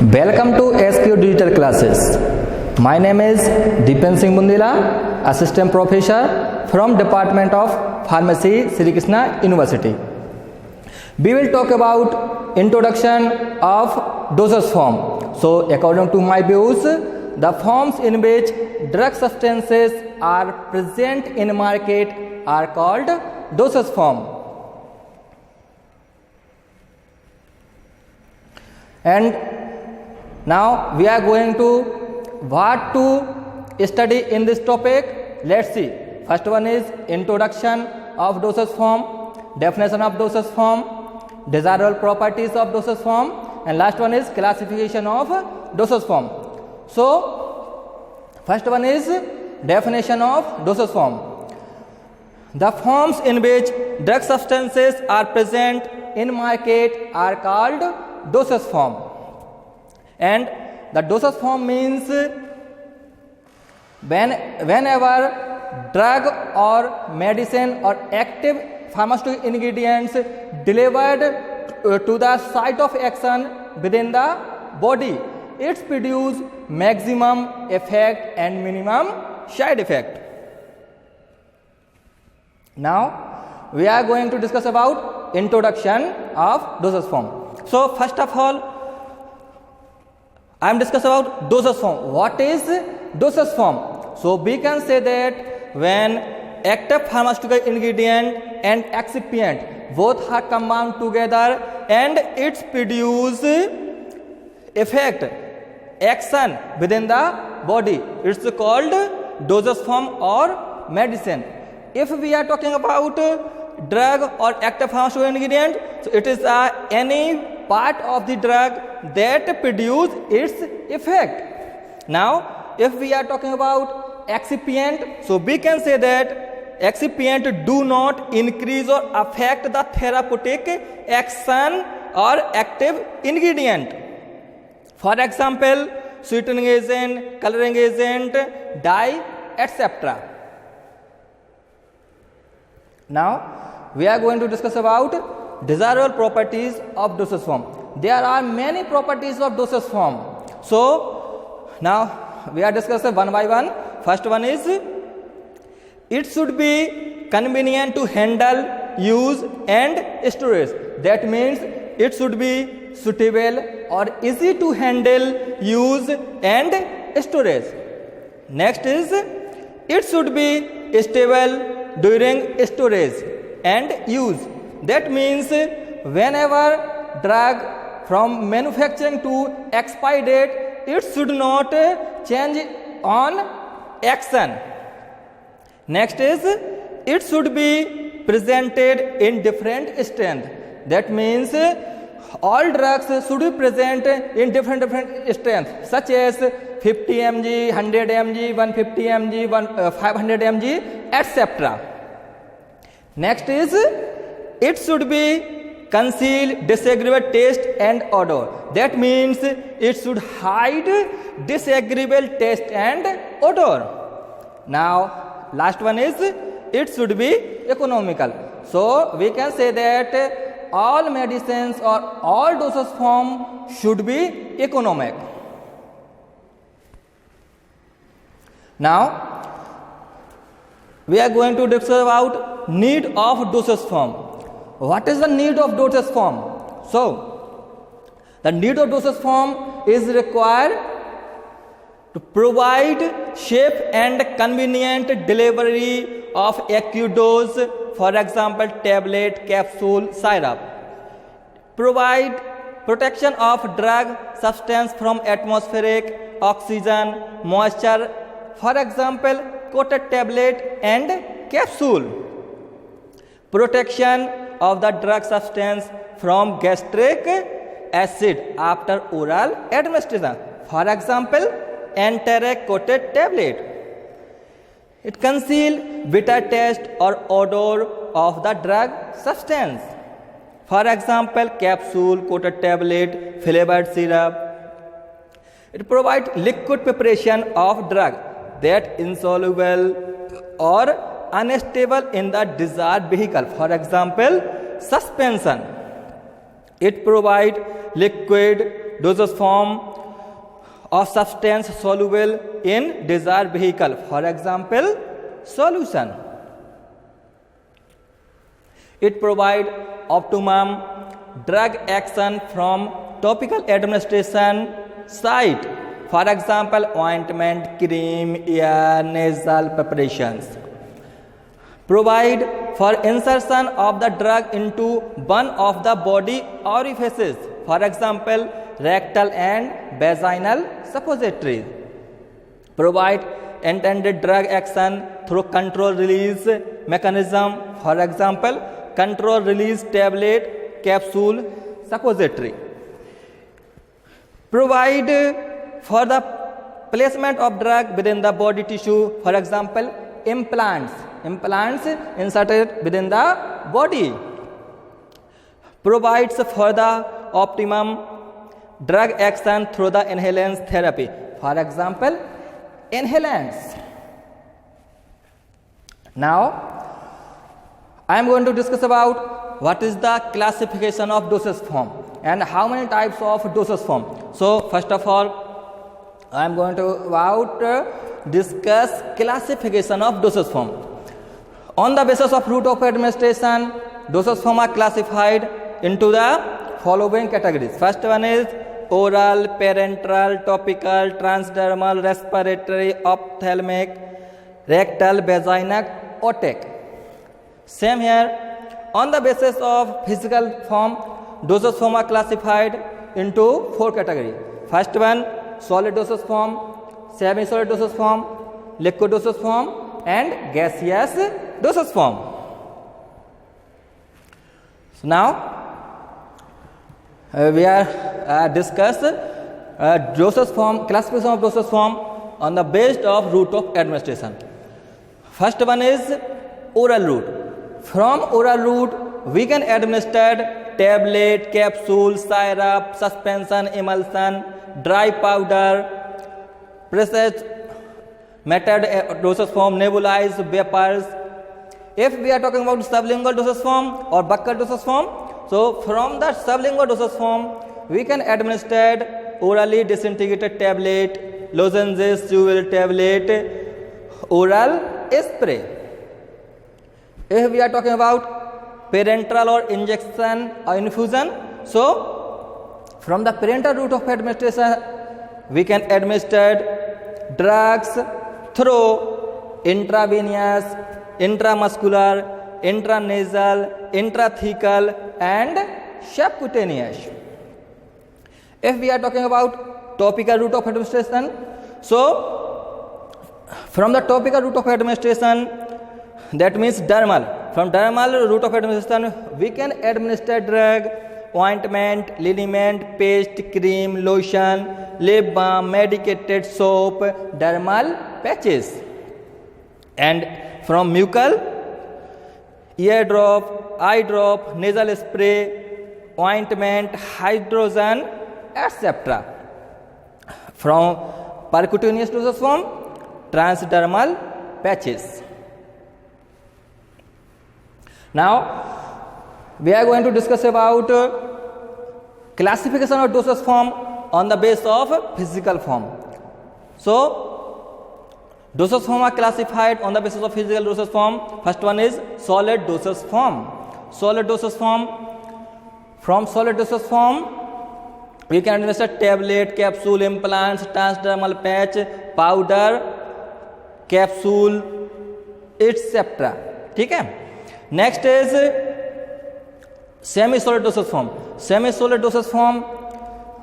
Welcome to SQ Digital Classes. My name is Dipen Singh Bundila, Assistant Professor from Department of Pharmacy, Sri Krishna University. We will talk about introduction of dosage form. So, according to my views, the forms in which drug substances are present in market are called dosage form. And now we are going to what to study in this topic. Let's see. First one is introduction of dosage form, definition of dosage form, desirable properties of dosage form, and last one is classification of dosage form. So first one is definition of dosage form. The forms in which drug substances are present in market are called dosage form. And the dosage form means whenever drug or medicine or active pharmaceutical ingredients delivered to the site of action within the body, it produces maximum effect and minimum side effect. Now we are going to discuss about introduction of dosage form. So first of all, I am discussing about dosage form. What is dosage form? So we can say that when active pharmaceutical ingredient and excipient both are combined together and it produce effect, action within the body, it's called dosage form or medicine. If we are talking about drug or active pharmaceutical ingredient, so it is any part of the drug that produce its effect. Now if we are talking about excipient, so we can say that excipient do not increase or affect the therapeutic action or active ingredient. For example, sweetening agent, coloring agent, dye, etc. Now we are going to discuss about desirable properties of dosage form. There are many properties of dosage form. So now we are discussing one by one. First one is it should be convenient to handle, use and storage. That means it should be suitable or easy to handle, use and storage. Next is it should be stable during storage and use. That means whenever drug from manufacturing to expiry date, it should not change on action. Next is it should be presented in different strength. That means all drugs should be present in different strengths, such as 50 mg, 100 mg, 150 mg, 500 mg, etc. Next is it should be conceal disagreeable taste and odor. That means it should hide disagreeable taste and odor. Now last one is it should be economical. So we can say that all medicines or all dosage form should be economic. Now we are going to discuss about need of dosage form. What is the need of dosage form? So the need of dosage form is required to provide safe and convenient delivery of acute dose, for example tablet, capsule, syrup. Provide protection of drug substance from atmospheric, oxygen, moisture, for example coated tablet and capsule. Protection of the drug substance from gastric acid after oral administration, for example enteric coated tablet. It conceals bitter taste or odor of the drug substance, for example capsule, coated tablet, flavored syrup. It provides liquid preparation of drug that insoluble or unstable in the desired vehicle, for example suspension. It provides liquid dosage form of substance soluble in desired vehicle, for example, solution. It provides optimum drug action from topical administration site, for example, ointment, cream, ear, nasal preparations. Provide for insertion of the drug into one of the body orifices, for example, rectal and vaginal suppositories. Provide intended drug action through control release mechanism, for example, control release tablet, capsule, suppository. Provide for the placement of drug within the body tissue, for example, implants inserted within the body. Provides for the optimum drug action through the inhalation therapy, for example, inhalants. Now I am going to discuss about what is the classification of dosage form and how many types of dosage form. So first of all, I am going to discuss classification of dosage form. On the basis of route of administration, dosage form are classified into the following categories. First one is oral, parenteral, topical, transdermal, respiratory, ophthalmic, rectal, vaginal, otic. Same here. On the basis of physical form, dosage form are classified into 4 categories. First one, solid dosage form, semi-solid dosage form, liquid dosage form, and gaseous dosage form. So now we are discuss dosage form, classification of dosage form on the basis of route of administration. First one is oral route. From oral route, we can administer tablet, capsule, syrup, suspension, emulsion, dry powder, pressed method dosage form, nebulized vapors. If we are talking about sublingual dosage form or buccal dosage form, so from the sublingual dosage form, we can administer orally disintegrated tablet, lozenges, chewable tablet, oral spray. If we are talking about parenteral or injection or infusion, so from the parenteral route of administration, we can administer drugs through intravenous, intramuscular, intranasal, intrathecal, and subcutaneous. If we are talking about topical route of administration, so from the topical route of administration, that means dermal. From dermal route of administration, we can administer drug, ointment, liniment, paste, cream, lotion, lip balm, medicated soap, dermal patches. And from mucal, ear drop, eye drop, nasal spray, ointment, hydrogen, etc. From percutaneous dosage form, transdermal patches. Now we are going to discuss about classification of dosage form on the basis of physical form. So dosage form are classified on the basis of physical dosage form. First one is solid dosage form. Solid dosage form. From solid dosage form, we can administer tablet, capsule, implants, transdermal patch, powder, capsule, etc. ठीक है. Next is semi-solid dosage form. Semi-solid dosage form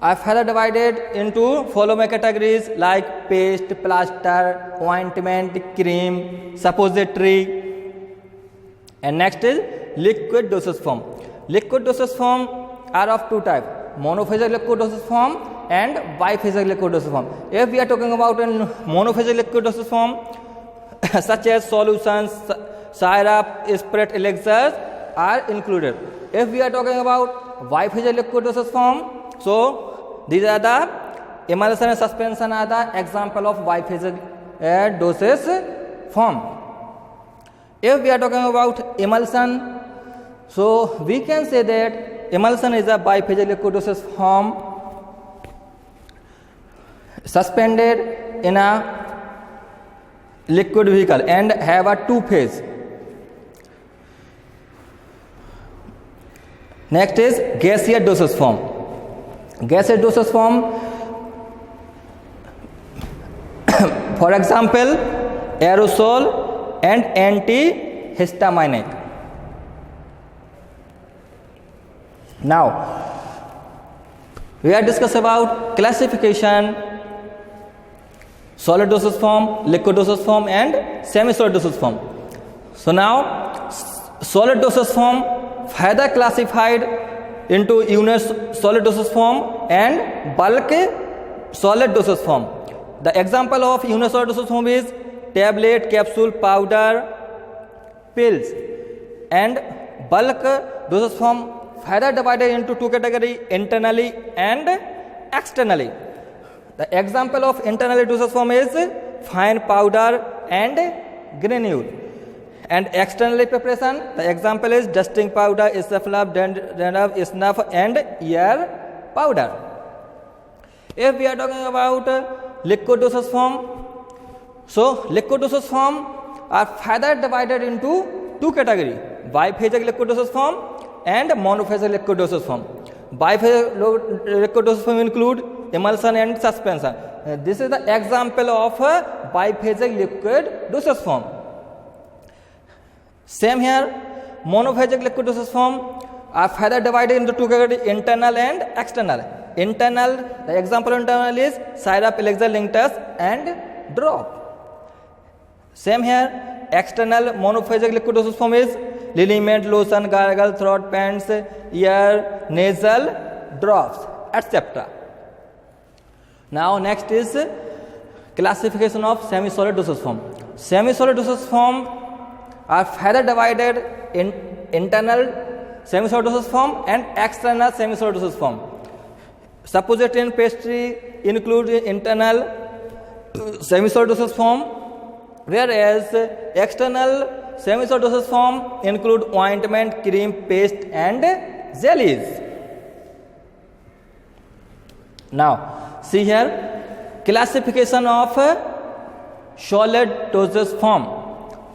are further divided into following categories like paste, plaster, ointment, cream, suppository. And next is liquid dosage form. Liquid dosage form are of 2 types: monophasic liquid dosage form and biphasic liquid dosage form. If we are talking about a monophasic liquid dosage form, such as solutions, syrup, spirit, elixirs are included. If we are talking about biphasic liquid dosage form, so these are the emulsion and suspension are the example of biphasic dosage form. If we are talking about emulsion, so we can say that emulsion is a biphasic liquid dosage form. suspended in a liquid vehicle and have a two phase. Next is gaseous dosage form. Gaseous dosage form, for example, aerosol and antihistaminic. Now we are discussing about classification: solid dosage form, liquid dosage form, and semi-solid dosage form. So now solid dosage form further classified into unit solid dosage form and bulk solid dosage form. The example of unit solid dosage form is tablet, capsule, powder, pills. And bulk dosage form further divided into two categories: internally and externally. The example of internally dosage form is fine powder and granule. And externally preparation, the example is dusting powder, isaflab, dandruff, snuff, and ear powder. If we are talking about liquid dosage form, so liquid dosage form are further divided into two categories: biphasic liquid dosage form and monophasic liquid dosage form. Biphasic liquid dosage form include emulsion and suspension. This is the example of a biphasic liquid dosage form. Same here, monophasic liquid dosage form are further divided into two categories: internal and external. Internal, the example of internal is syrup, elixir, linctus, and drop. Same here, external monophasic liquid dosage form is liniment, lotion, gargle, throat paints, ear, nasal drops, etc. Now next is classification of semi-solid dosage form. Semi-solid dosage form are further divided in internal semi-solid dosage form and external semi-solid dosage form. Suppository and pastry include internal semi-solid dosage form, whereas external semi-solid dosage form include ointment, cream, paste, and jellies. Now see here, classification of solid dosage form.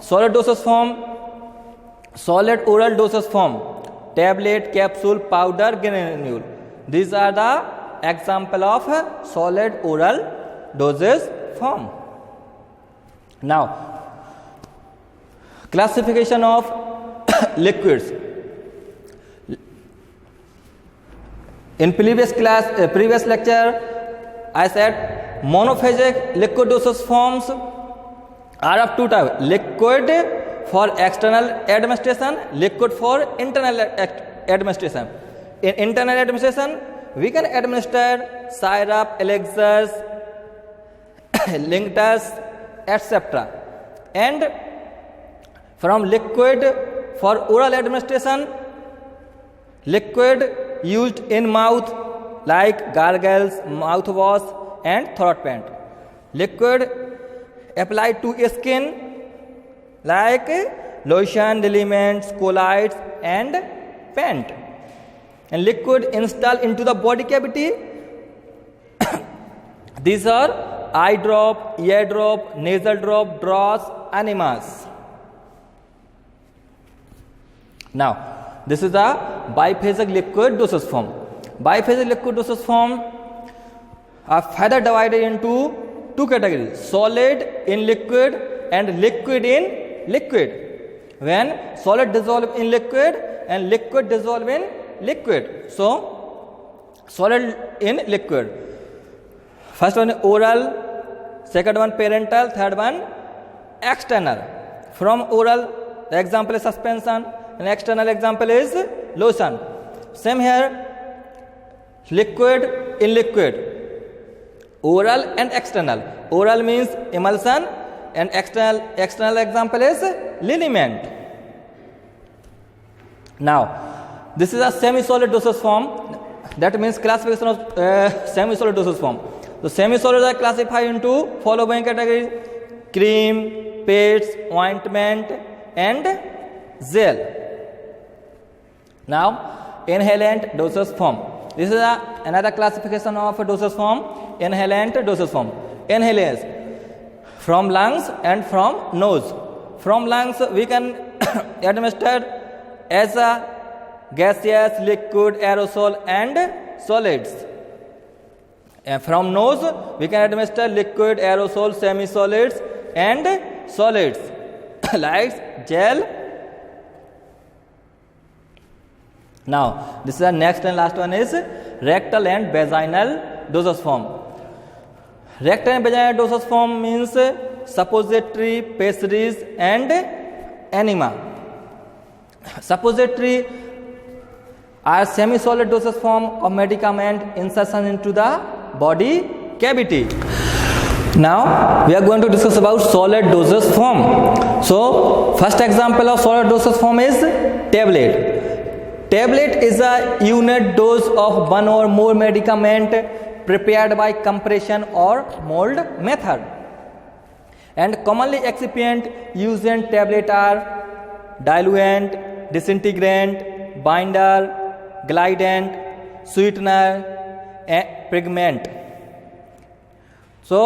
Solid dosage form, solid oral dosage form, tablet, capsule, powder, granule. These are the example of solid oral dosage form. Now classification of liquids. In previous lecture, I said monophasic liquid dosage forms are of two types: liquid for external administration, liquid for internal administration. In internal administration, we can administer syrup, elixirs, linctus, etc. And from liquid for oral administration, liquid used in mouth like gargles, mouthwash, and throat paint. Liquid applied to skin like lotion, ligaments, colloids, and paint. And liquid installed into the body cavity. These are eye drop, ear drop, nasal drop, drops, enemas. Now this is the biphasic liquid dosage form. Biphasic liquid dosage form are further divided into two categories: solid in liquid and liquid in liquid. When solid dissolve in liquid and liquid dissolve in liquid. So solid in liquid. First one oral, second one parental, third one external. From oral, the example is suspension, and external example is lotion. Same here, liquid in liquid. Oral and external. Oral means emulsion and external example is liniment. Now this is a semi-solid dosage form. That means classification of semi-solid dosage form. So semi-solids are classified into following categories: cream, paste, ointment, and gel. Now inhalant dosage form. This is another classification of a dosage form. inhalant dosage form. Inhalants from lungs and from nose. From lungs we can administer as a gaseous, liquid, aerosol and solids. And from nose we can administer liquid, aerosol, semi-solids and solids like gel. Now this is the next and last one is rectal and vaginal dosage form. Rectal and vaginal dosage form means suppository, pessaries and enema. Suppository are semi-solid dosage form of medicament insertion into the body cavity. Now we are going to discuss about solid dosage form. So first example of solid dosage form is tablet. Tablet is a unit dose of one or more medicament prepared by compression or mold method. And commonly excipient used in tablet are diluent, disintegrant, binder, glidant, sweetener, and pigment. So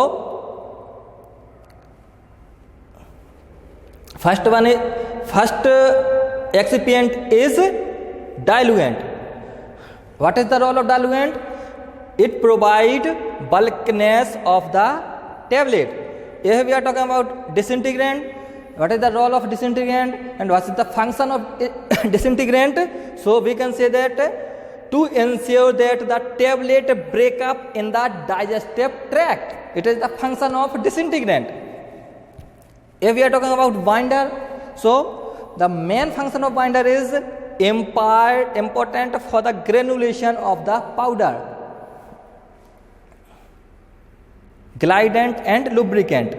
first excipient is diluent. What is the role of diluent? It provides bulkiness of the tablet. Here we are talking about disintegrant. What is the role of disintegrant and what is the function of disintegrant? So we can say that to ensure that the tablet break up in the digestive tract. It is the function of disintegrant. If we are talking about binder, so the main function of binder is important for the granulation of the powder. Glidant and lubricant.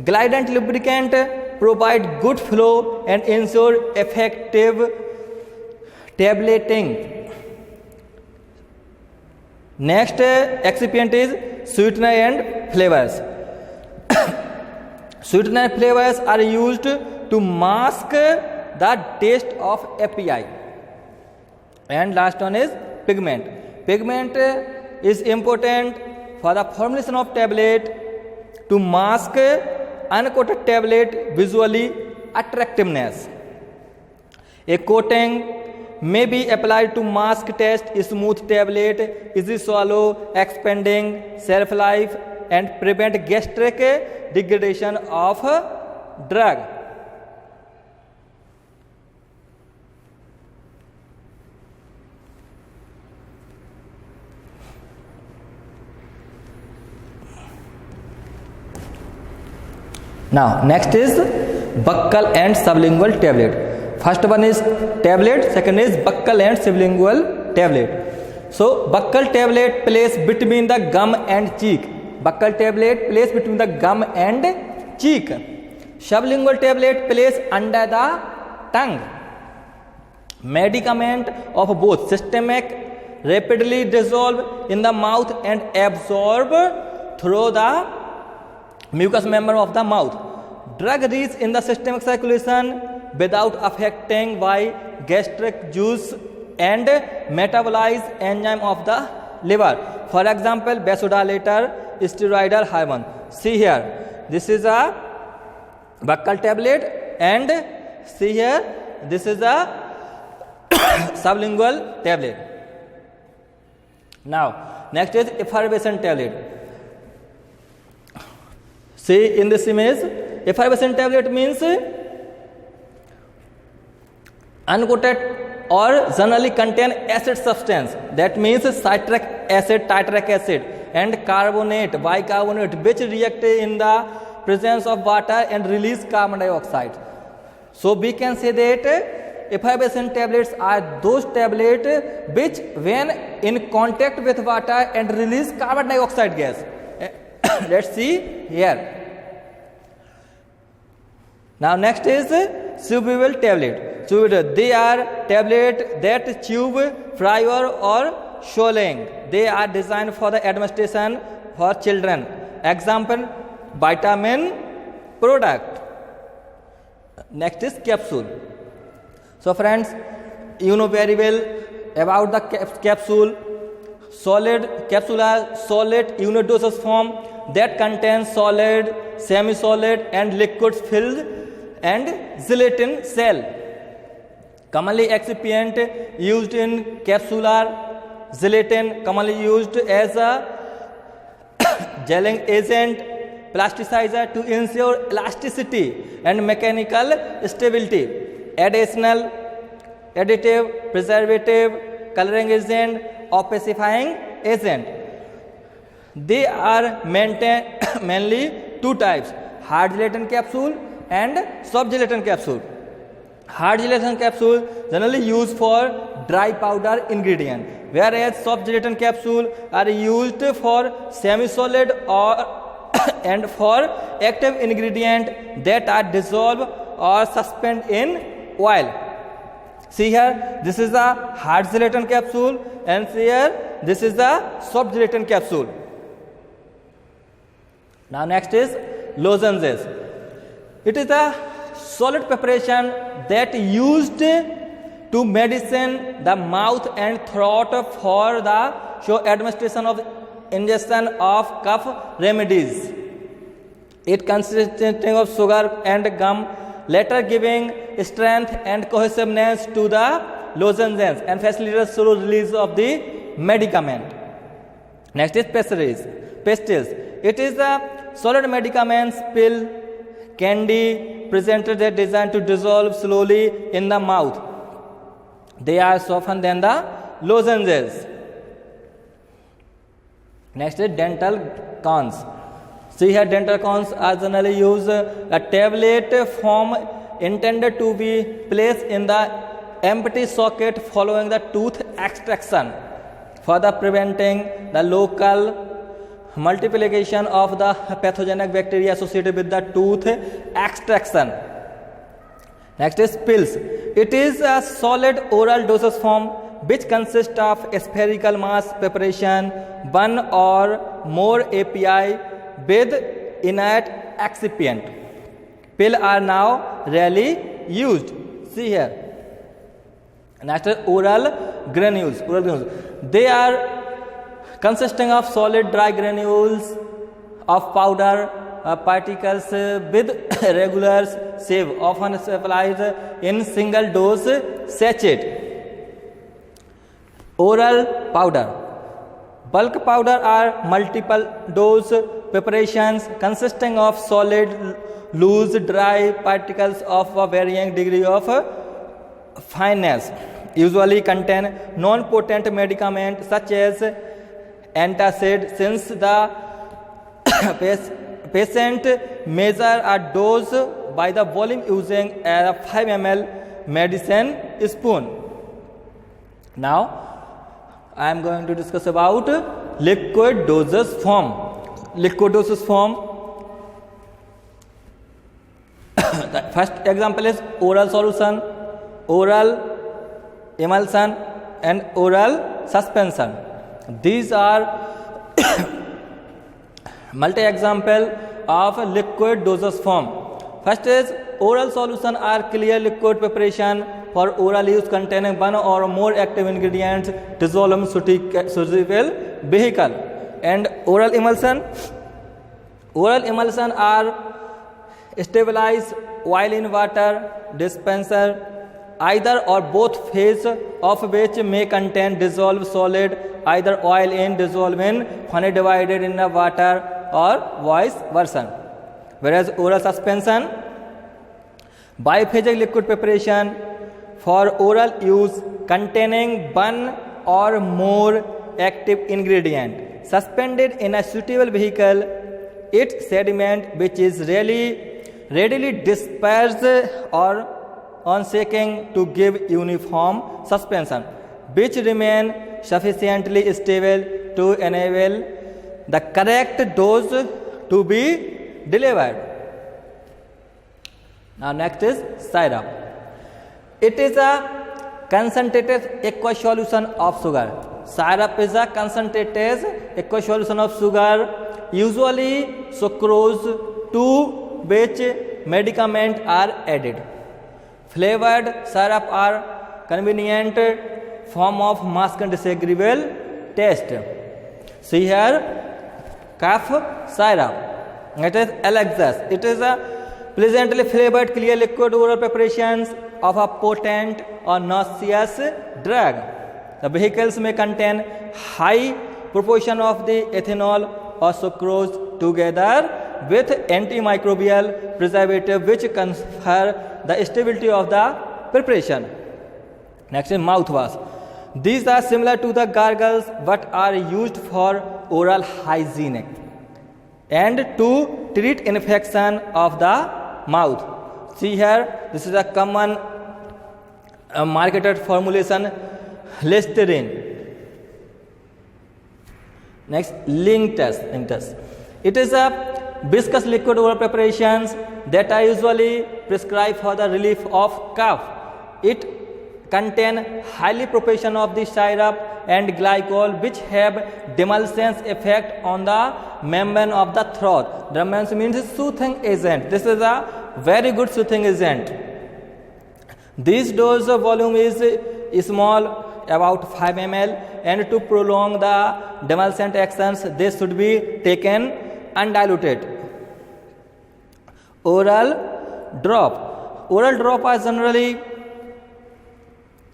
Glidant lubricant provide good flow and ensure effective tableting. Next excipient is sweetener and flavors. Sweetener and flavors are used to mask the taste of API. And last one is pigment. Pigment is important for the formulation of tablet to mask uncoated tablet visually attractiveness. A coating may be applied to mask test smooth tablet, easy swallow, expanding shelf life and prevent gastric degradation of drug. Now next is buccal and sublingual tablet. First one is tablet, second is buccal and sublingual tablet. So buccal tablet placed between the gum and cheek. Buccal tablet placed between the gum and cheek. Sublingual tablet placed under the tongue. Medicament of both systemic rapidly dissolve in the mouth and absorb through the mucous member of the mouth. Drug reach in the systemic circulation without affecting by gastric juice and metabolize enzyme of the liver. For example, vasodilator, steroidal hormone. See here, this is a buccal tablet and see here, this is a sublingual tablet. Now, next is effervescent tablet. See in this image, effervescent tablet means uncoated or generally contain acid substance. That means citric acid, tartaric acid and carbonate, bicarbonate which react in the presence of water and release carbon dioxide. So we can say that effervescent tablets are those tablets which when in contact with water and release carbon dioxide gas. Let's see here. Now next is chewable tablet. They are tablets that chew prior or swallowing. They are designed for the administration for children. Example, vitamin product. Next is capsule. So friends, you know very well about the capsule. solid capsule are solid unit dosage form that contains solid, semi-solid and liquid filled and gelatin cell. Commonly excipient used in capsular gelatin, commonly used as a gelling agent, plasticizer to ensure elasticity and mechanical stability, additional additive, preservative, coloring agent, opacifying agent. They are mainly two types, hard gelatin capsule and soft gelatin capsule. Hard gelatin capsule generally used for dry powder ingredient, whereas soft gelatin capsule are used for semi-solid or and for active ingredient that are dissolved or suspend in oil. See here, this is a hard gelatin capsule and here this is a soft gelatin capsule. Now next is lozenges. It is a solid preparation that used to medicine the mouth and throat for the administration of ingestion of cough remedies. It consisting of sugar and gum, later giving strength and cohesiveness to the lozenges and facilitates slow release of the medicament. Next is pastilles. It is a solid medicaments pill, candy, presented that designed to dissolve slowly in the mouth. They are softer than the lozenges. Next is dental cones. See here, dental cones are generally used a tablet form intended to be placed in the empty socket following the tooth extraction, further preventing the local multiplication of the pathogenic bacteria associated with the tooth extraction. Next is pills. It is a solid oral dosage form which consists of spherical mass preparation, one or more API with inert excipient. Pills are now rarely used. See here. Next is oral granules. They are consisting of solid dry granules of powder particles with regular shape, often supplied in single dose sachet. Oral powder. Bulk powder are multiple dose preparations consisting of solid, loose, dry particles of a varying degree of fineness. Usually contain non-potent medicament such as antacid, since the patient measure a dose by the volume using a 5 ml medicine spoon. Now I am going to discuss about liquid dosage form. Liquid dosage form. The first example is oral solution, oral emulsion and oral suspension. These are multi-example of liquid dosage form. First is oral solution are clear liquid preparation for oral use containing one or more active ingredients dissolved in soluble vehicle. And oral emulsion are stabilized oil in water dispenser, either or both phase of which may contain dissolved solid, either oil in dissolved in when divided in the water or vice versa. Whereas oral suspension, biphasic liquid preparation for oral use containing one or more active ingredient suspended in a suitable vehicle, its sediment which is readily dispersed or on shaking to give uniform suspension, which remain sufficiently stable to enable the correct dose to be delivered. Now next is syrup. It is a concentrated aqueous solution of sugar. Syrup is a concentrated aqueous solution of sugar, usually sucrose, to which medicaments are added. Flavored syrup are convenient form of masked disagreeable taste. See here, cough syrup. It is Alexis. It is a pleasantly flavored clear liquid oral preparations of a potent or nauseous drug. The vehicles may contain high proportion of the ethanol or sucrose together with antimicrobial preservative which confer the stability of the preparation. Next is mouthwash. These are similar to the gargles but are used for oral hygiene and to treat infection of the mouth. See here, this is a common marketed formulation, Listerine. Next, Linctus. It is a viscous liquid oral preparations that are usually prescribed for the relief of cough. It contains highly proportion of the syrup and glycol which have demulcent effect on the membrane of the throat. Demulcent means soothing agent. This is a very good soothing agent. This dose volume is small, about 5 ml, and to prolong the demulcent actions they should be taken undiluted. Oral drop are generally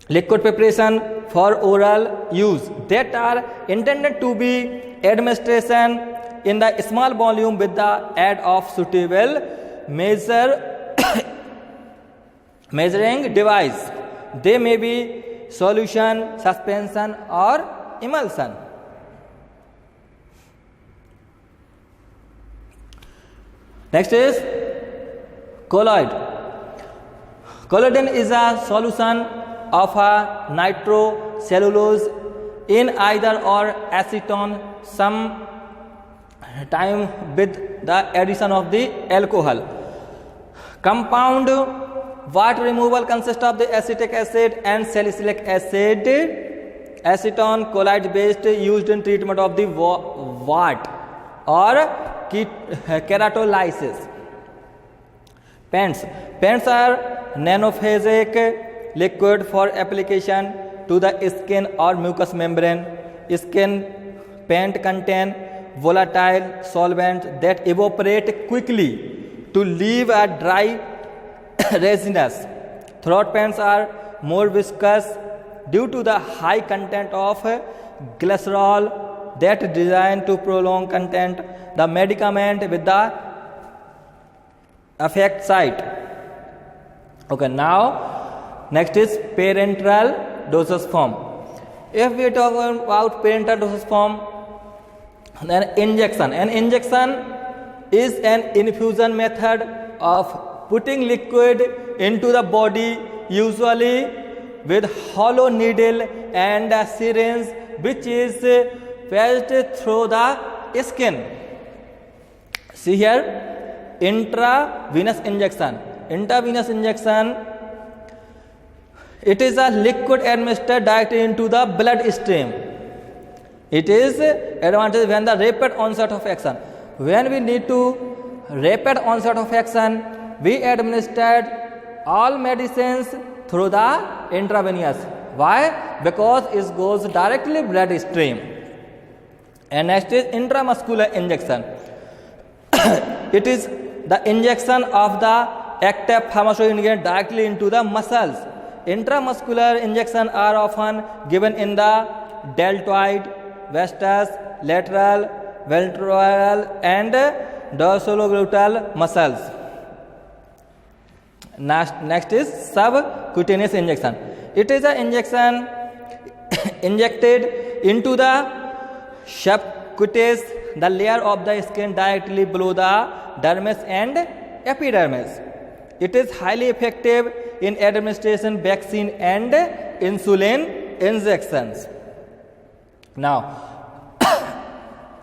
liquid preparation for oral use that are intended to be administration in the small volume with the aid of suitable measuring device. They may be solution, suspension or emulsion. Next is colloid. Collodion is a solution of a nitrocellulose in either or acetone, some time with the addition of the alcohol. Compound water removal consists of the acetic acid and salicylic acid. Acetone collide based used in treatment of the wart or keratolysis. Pens are nanophasic liquid for application to the skin or mucous membrane. Skin paint contain volatile solvents that evaporate quickly to leave a dry resinous. Throat paints are more viscous due to the high content of glycerol that designed to prolong content the medicament with the effect site. Okay, now next is parenteral dosage form. If we talk about parenteral dosage form, then injection. An injection is an infusion method of putting liquid into the body, usually with hollow needle and a syringe which is passed through the skin. See here, intravenous injection. Intravenous injection, it is a liquid administered directly into the blood stream. It is advantage when the rapid onset of action. When we need to rapid onset of action, we administered all medicines through the intravenous. Why? Because it goes directly blood stream. And next is intramuscular injection. It is the injection of the active pharmaceutical ingredient directly into the muscles. Intramuscular injections are often given in the deltoid, vastus, lateral, ventral and dorsogluteal muscles. Next is subcutaneous injection. It is an injection injected into the subcutaneous, the layer of the skin directly below the dermis and epidermis. It is highly effective in administration vaccine and insulin injections. Now,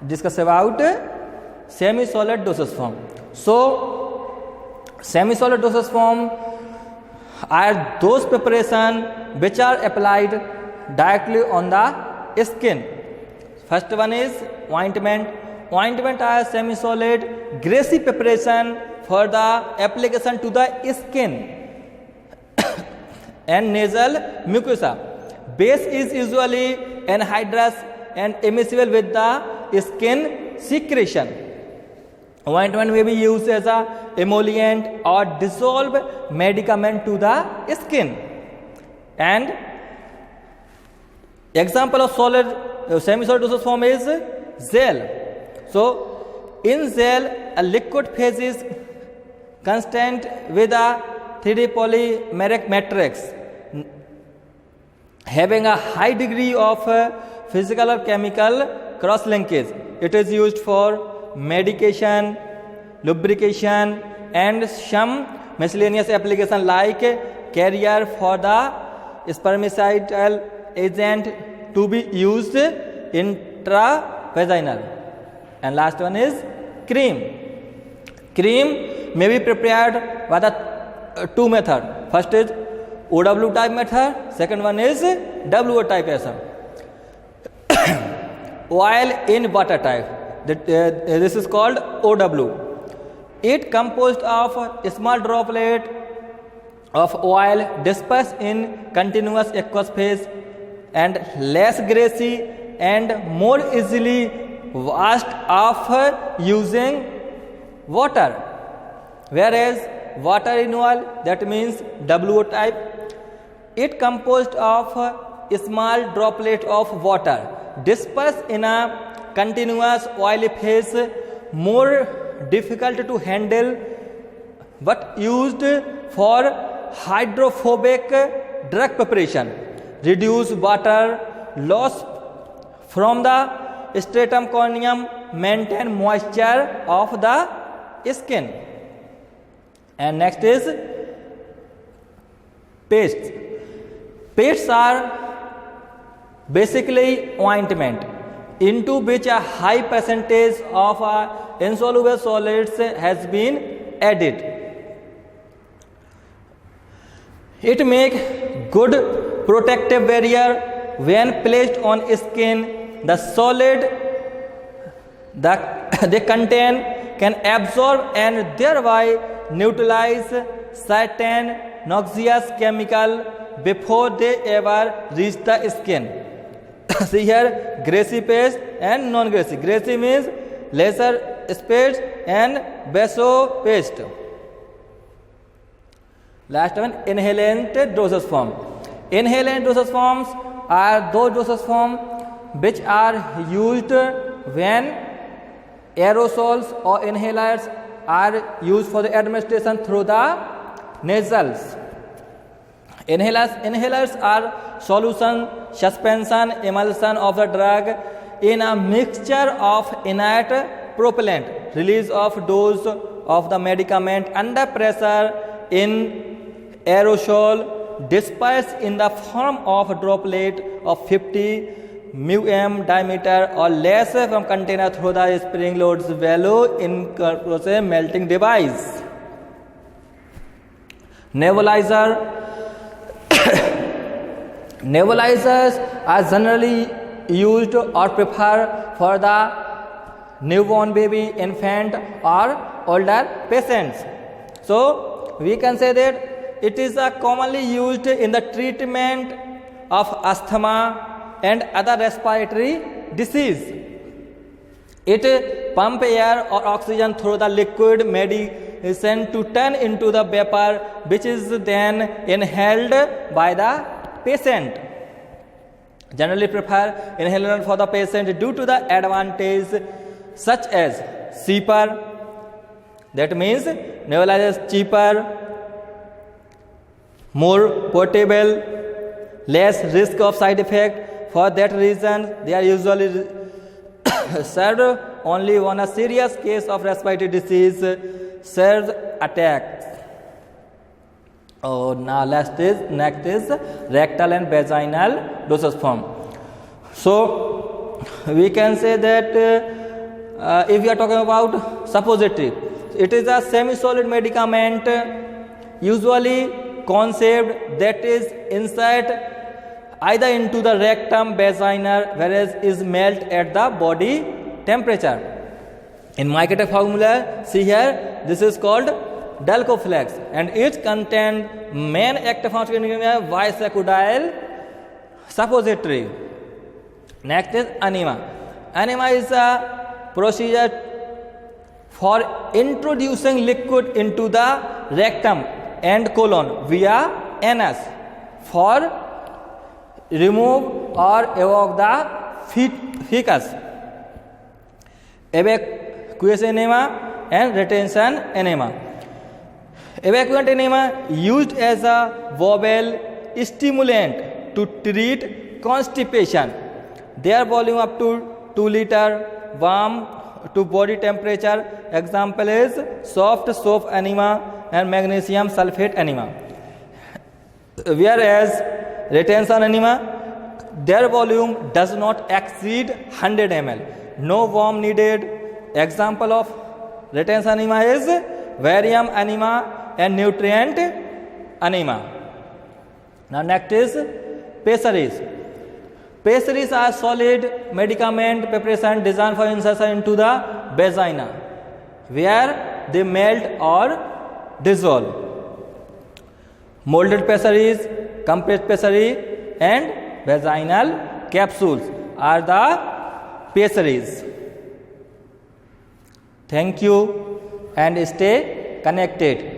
discuss about semi-solid dosage form. So, semi-solid dosage form are those preparations which are applied directly on the skin. First one is ointment. Ointment are semi-solid greasy preparation for the application to the skin and nasal mucosa. Base is usually anhydrous and immiscible with the skin secretion. Ointment may be used as a emollient or dissolve medicament to the skin. And example of solid semi-solid dosage form is gel. So in gel, a liquid phase is constant with a 3D polymeric matrix having a high degree of physical or chemical cross-linkage. It is used for medication, lubrication, and some miscellaneous application like carrier for the spermicidal agent to be used intravaginal. And last one is cream. Cream may be prepared by the two method. First is OW type method, second one is WO type method. Oil in water type, this is called OW. It composed of a small droplet of oil dispersed in continuous aqueous phase and less greasy and more easily washed off using water. Whereas water in oil, that means WO type, it composed of a small droplet of water dispersed in a continuous oily phase, more difficult to handle but used for hydrophobic drug preparation, reduce water loss from the stratum corneum, maintain moisture of the skin. And next is pastes. Pastes are basically ointment into which a high percentage of insoluble solids has been added. It makes good protective barrier when placed on skin. The solid that they contain can absorb and thereby neutralize certain noxious chemical before they ever reach the skin. See here, greasy paste and non-greasy. Greasy means lesser paste and baso paste. Last one, inhalant dosage form. Inhalant dosage forms are those dosage forms which are used when aerosols or inhalers are used for the administration through the nasals. Inhalers are solution, suspension, emulsion of the drug in a mixture of inert propellant. Release of dose of the medicament under pressure in aerosol dispersed in the form of a droplet of 50 μm diameter or less from container through the spring loads value in melting device. Nebulizer. Nebulizers are generally used or preferred for the newborn baby, infant or older patients. So we can say that it is commonly used in the treatment of asthma and other respiratory disease. It pumps air or oxygen through the liquid medicine to turn into the vapor, which is then inhaled by the patient. Generally prefer inhaler for the patient due to the advantage such as cheaper, that means nebulizer is cheaper, more portable, less risk of side effect. For that reason, they are usually served only on a serious case of respiratory disease, surge attacks. Now next is rectal and vaginal dosage form. So we can say that if we are talking about suppository, it is a semi-solid medicament usually conceived that is insert either into the rectum, vagina, whereas is melt at the body temperature. In Micatek formula, see here, this is called Dalcoflex, and it contains main active ingredient bisacudyl suppository. Next is enema. Enema is a procedure for introducing liquid into the rectum and colon via anus for remove or evoke the fecus. Evacuation enema and retention enema. Evacuant enema used as a bowel stimulant to treat constipation. Their volume up to 2 liter, warm to body temperature. Example is soft soap enema and magnesium sulfate enema. Whereas retention enema, their volume does not exceed 100 ml. No warm needed. Example of retention enema is barium enema and nutrient enema. Now next is pessaries. Pessaries are solid medicament preparation designed for insertion into the vagina, where they melt or dissolve. Molded pessaries, compressed pessary, and vaginal capsules are the pessaries. Thank you and stay connected.